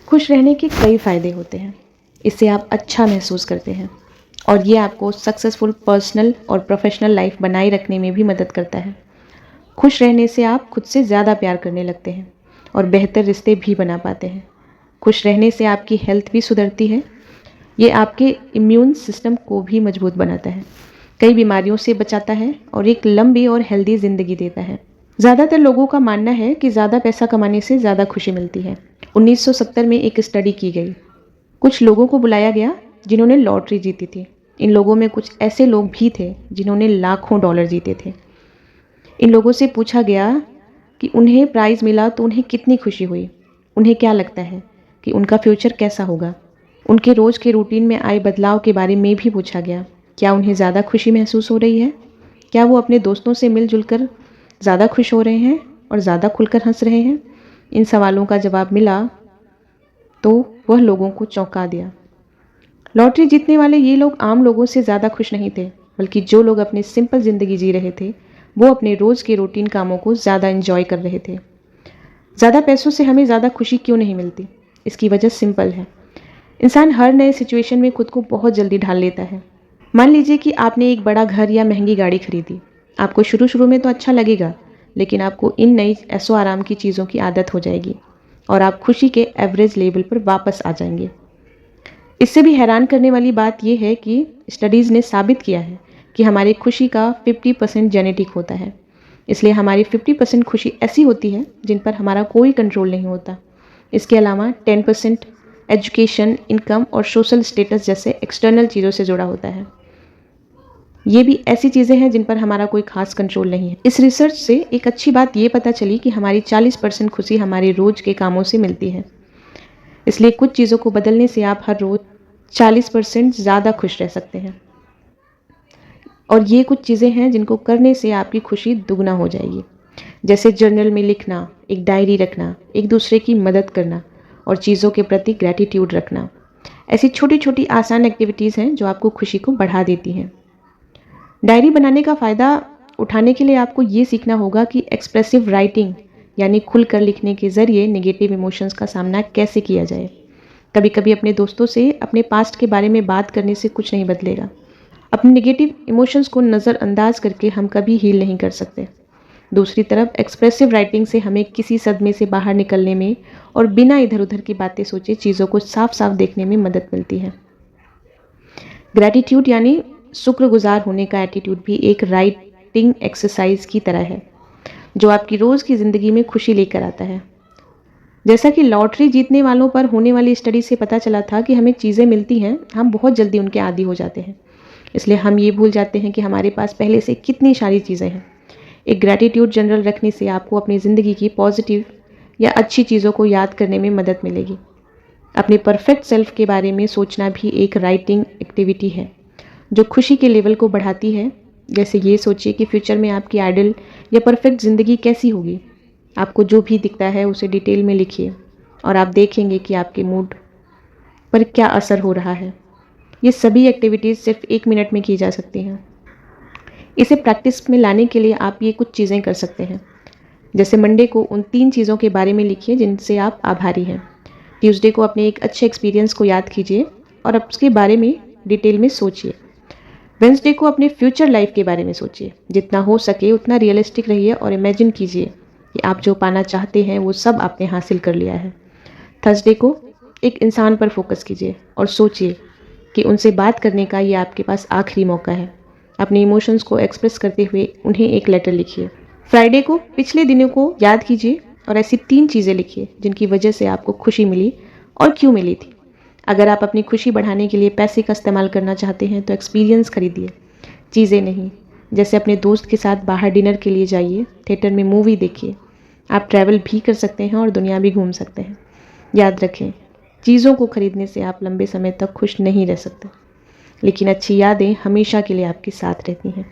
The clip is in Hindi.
खुश रहने के कई फ़ायदे होते हैं। इससे आप अच्छा महसूस करते हैं और ये आपको सक्सेसफुल पर्सनल और प्रोफेशनल लाइफ बनाए रखने में भी मदद करता है। खुश रहने से आप खुद से ज़्यादा प्यार करने लगते हैं और बेहतर रिश्ते भी बना पाते हैं। खुश रहने से आपकी हेल्थ भी सुधरती है। ये आपके इम्यून सिस्टम को भी मजबूत बनाता है, कई बीमारियों से बचाता है और एक लंबी और हेल्दी ज़िंदगी देता है। ज़्यादातर लोगों का मानना है कि ज़्यादा पैसा कमाने से ज़्यादा खुशी मिलती है। 1970 में एक स्टडी की गई। कुछ लोगों को बुलाया गया जिन्होंने लॉटरी जीती थी। इन लोगों में कुछ ऐसे लोग भी थे जिन्होंने लाखों डॉलर जीते थे। इन लोगों से पूछा गया कि उन्हें प्राइज़ मिला तो उन्हें कितनी खुशी हुई, उन्हें क्या लगता है कि उनका फ्यूचर कैसा होगा। उनके रोज़ के रूटीन में आए बदलाव के बारे में भी पूछा गया। क्या उन्हें ज़्यादा खुशी महसूस हो रही है? क्या वो अपने दोस्तों से मिलजुल कर ज़्यादा खुश हो रहे हैं और ज़्यादा खुलकर हंस रहे हैं? इन सवालों का जवाब मिला तो वह लोगों को चौंका दिया। लॉटरी जीतने वाले ये लोग आम लोगों से ज़्यादा खुश नहीं थे, बल्कि जो लोग अपनी सिंपल ज़िंदगी जी रहे थे वो अपने रोज़ के रूटीन कामों को ज़्यादा एंजॉय कर रहे थे। ज़्यादा पैसों से हमें ज़्यादा खुशी क्यों नहीं मिलती? इसकी वजह सिंपल है। इंसान हर नए सिचुएशन में खुद को बहुत जल्दी ढाल लेता है। मान लीजिए कि आपने एक बड़ा घर या महंगी गाड़ी खरीदी। आपको शुरू में तो अच्छा लगेगा, लेकिन आपको इन नई ऐशो आराम की चीज़ों की आदत हो जाएगी और आप खुशी के एवरेज लेवल पर वापस आ जाएंगे। इससे भी हैरान करने वाली बात यह है कि स्टडीज़ ने साबित किया है कि हमारी खुशी का 50% जेनेटिक होता है। इसलिए हमारी 50% खुशी ऐसी होती है जिन पर हमारा कोई कंट्रोल नहीं होता। इसके अलावा 10% एजुकेशन, इनकम और सोशल स्टेटस जैसे एक्सटर्नल चीज़ों से जुड़ा होता है। ये भी ऐसी चीज़ें हैं जिन पर हमारा कोई खास कंट्रोल नहीं है। इस रिसर्च से एक अच्छी बात ये पता चली कि हमारी 40% खुशी हमारे रोज़ के कामों से मिलती है। इसलिए कुछ चीज़ों को बदलने से आप हर रोज़ 40% ज़्यादा खुश रह सकते हैं। और ये कुछ चीज़ें हैं जिनको करने से आपकी खुशी दुगना हो जाएगी। जैसे जर्नल में लिखना, एक डायरी रखना, एक दूसरे की मदद करना और चीज़ों के प्रति ग्रैटिट्यूड रखना। ऐसी छोटी छोटी आसान एक्टिविटीज़ हैं जो आपको खुशी को बढ़ा देती हैं। डायरी बनाने का फ़ायदा उठाने के लिए आपको ये सीखना होगा कि एक्सप्रेसिव राइटिंग यानी खुलकर लिखने के ज़रिए नेगेटिव इमोशंस का सामना कैसे किया जाए। कभी कभी अपने दोस्तों से अपने पास्ट के बारे में बात करने से कुछ नहीं बदलेगा। अपने नेगेटिव इमोशंस को नज़रअंदाज करके हम कभी हील नहीं कर सकते। दूसरी तरफ एक्सप्रेसिव राइटिंग से हमें किसी सदमे से बाहर निकलने में और बिना इधर उधर की बातें सोचे चीज़ों को साफ साफ देखने में मदद मिलती है। ग्रैटिट्यूड यानी शुक्रगुजार होने का एटीट्यूड भी एक राइटिंग एक्सरसाइज की तरह है जो आपकी रोज़ की ज़िंदगी में खुशी लेकर आता है। जैसा कि लॉटरी जीतने वालों पर होने वाली स्टडी से पता चला था कि हमें चीज़ें मिलती हैं, हम बहुत जल्दी उनके आदी हो जाते हैं। इसलिए हम ये भूल जाते हैं कि हमारे पास पहले से कितनी सारी चीज़ें हैं। एक ग्रैटिट्यूड जनरल रखने से आपको अपनी ज़िंदगी की पॉजिटिव या अच्छी चीज़ों को याद करने में मदद मिलेगी। अपने परफेक्ट सेल्फ के बारे में सोचना भी एक राइटिंग एक्टिविटी है जो खुशी के लेवल को बढ़ाती है। जैसे ये सोचिए कि फ्यूचर में आपकी आइडल या परफेक्ट ज़िंदगी कैसी होगी। आपको जो भी दिखता है उसे डिटेल में लिखिए और आप देखेंगे कि आपके मूड पर क्या असर हो रहा है। ये सभी एक्टिविटीज़ सिर्फ 1 मिनट में की जा सकती हैं। इसे प्रैक्टिस में लाने के लिए आप ये कुछ चीज़ें कर सकते हैं। जैसे मंडे को उन 3 चीज़ों के बारे में लिखिए जिनसे आप आभारी हैं। ट्यूसडे को अपने एक अच्छे एक्सपीरियंस को याद कीजिए और अब उसके बारे में डिटेल में सोचिए। वेंसडे को अपने फ्यूचर लाइफ के बारे में सोचिए। जितना हो सके उतना रियलिस्टिक रहिए और इमेजिन कीजिए कि आप जो पाना चाहते हैं वो सब आपने हासिल कर लिया है। थर्सडे को एक इंसान पर फोकस कीजिए और सोचिए कि उनसे बात करने का ये आपके पास आखिरी मौका है। अपने इमोशंस को एक्सप्रेस करते हुए उन्हें एक लेटर लिखिए। फ्राइडे को पिछले दिनों को याद कीजिए और ऐसी 3 चीज़ें लिखिए जिनकी वजह से आपको खुशी मिली और क्यों मिली थी। अगर आप अपनी खुशी बढ़ाने के लिए पैसे का इस्तेमाल करना चाहते हैं तो एक्सपीरियंस खरीदिए, चीज़ें नहीं। जैसे अपने दोस्त के साथ बाहर डिनर के लिए जाइए, थिएटर में मूवी देखिए। आप ट्रैवल भी कर सकते हैं और दुनिया भी घूम सकते हैं। याद रखें, चीज़ों को खरीदने से आप लंबे समय तक खुश नहीं रह सकते, लेकिन अच्छी यादें हमेशा के लिए आपके साथ रहती हैं।